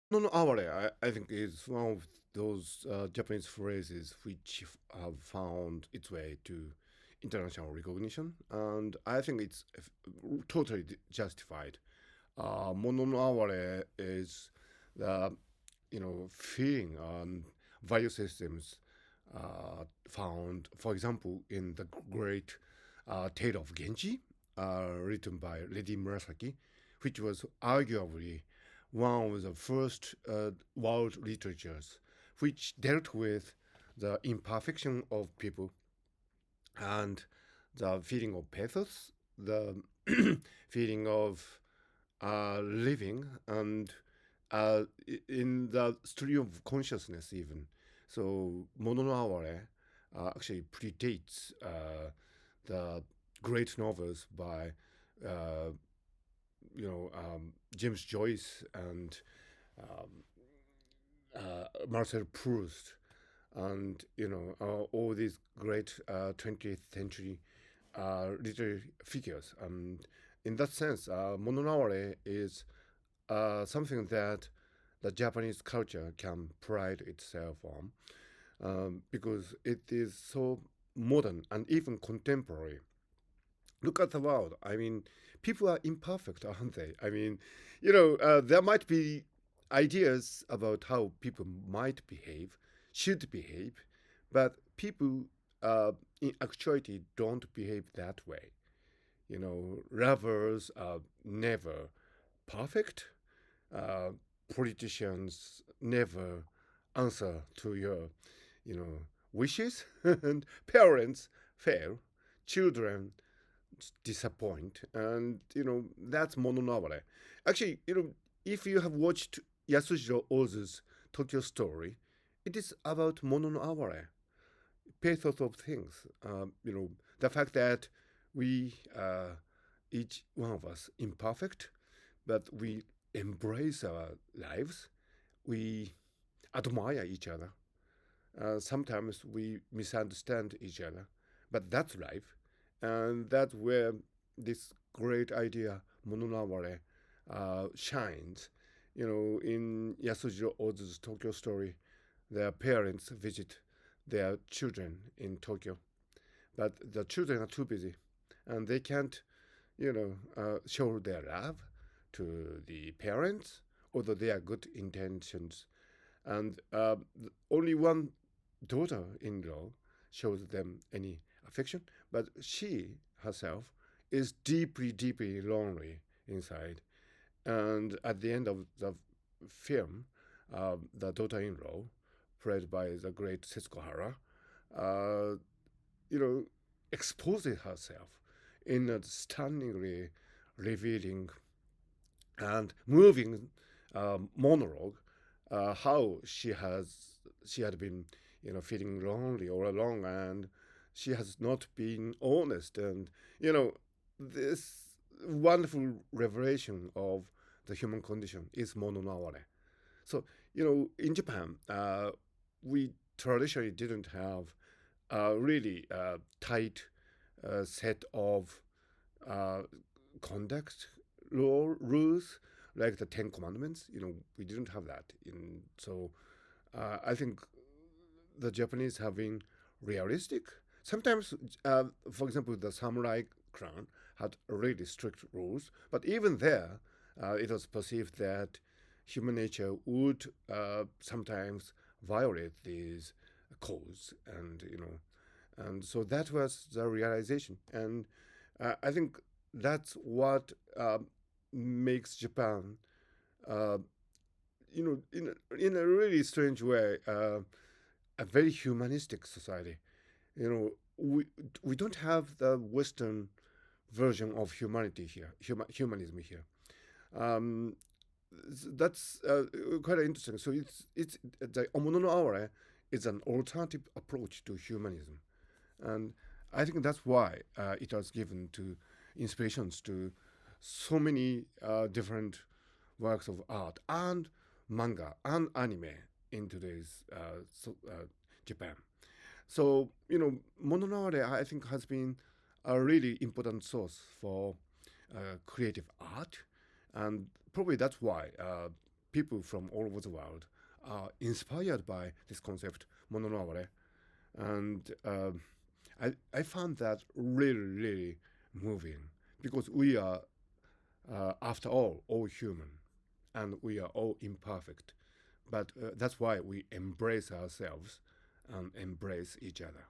No, no, aware. I think is one of those Japanese phrases which have found its way to international recognition, and I think it's totally justified. Mono no aware is the feeling and value systems found, for example, in the great Tale of Genji, written by Lady Murasaki, which was arguably one of the first world literatures which dealt with the imperfection of people and the feeling of pathos, the feeling of living, and in the stream of consciousness, even. So, Mono no Aware actually predates the great novels by uh, James Joyce and um, Marcel Proust, and all these great 20th century literary figures. And in that sense, Mononaware is something that the Japanese culture can pride itself on, because it is so modern and even contemporary. Look at the world. I mean, people are imperfect, aren't they? I mean, there might be ideas about how people might behave, should behave, but people in actuality don't behave that way. Lovers are never perfect. Uh, Politicians never answer to your, wishes, and parents fail. Children disappoint, and that's mononovel. Actually, if you have watched Yasujiro Ozu's Tokyo Story, it is about mononovel, pathos of things. The fact that we, each one of us, imperfect, but we embrace our lives. We admire each other. Sometimes we misunderstand each other, but that's life, and that's where this great idea mononaware shines. In Yasujiro Ozu's Tokyo Story, their parents visit their children in Tokyo, but the children are too busy, and they can't, show their love to the parents, although they are good intentions. And only one daughter-in-law shows them any affection, but she herself is deeply, deeply lonely inside. And at the end of the film, the daughter-in-law, played by the great Setsuko Hara, uh, you know, exposes herself in a stunningly revealing and moving monologue, how she had been feeling lonely all along, and she has not been honest, and this wonderful revelation of the human condition is mononaware. So in Japan, we traditionally didn't have a really tight set of uh, conduct rules like the Ten Commandments. We didn't have that. So I think the Japanese have been realistic. Sometimes, for example, the samurai clan had really strict rules, but even there, it was perceived that human nature would sometimes violate these codes, and so that was the realization, and I think that's what makes Japan, uh, in a really strange way, a very humanistic society. You know, we don't have the Western version of humanity here, humanism here. Um, that's quite interesting. So it's the Omono Aware is an alternative approach to humanism, and I think that's why it has given to inspirations to so many different works of art and manga and anime in today's Japan. So Mononare I think has been a really important source for creative art, and probably that's why people from all over the world are inspired by this concept, mono no aware. And I found that really, really moving because we are, after all human and we are all imperfect. But that's why we embrace ourselves and embrace each other.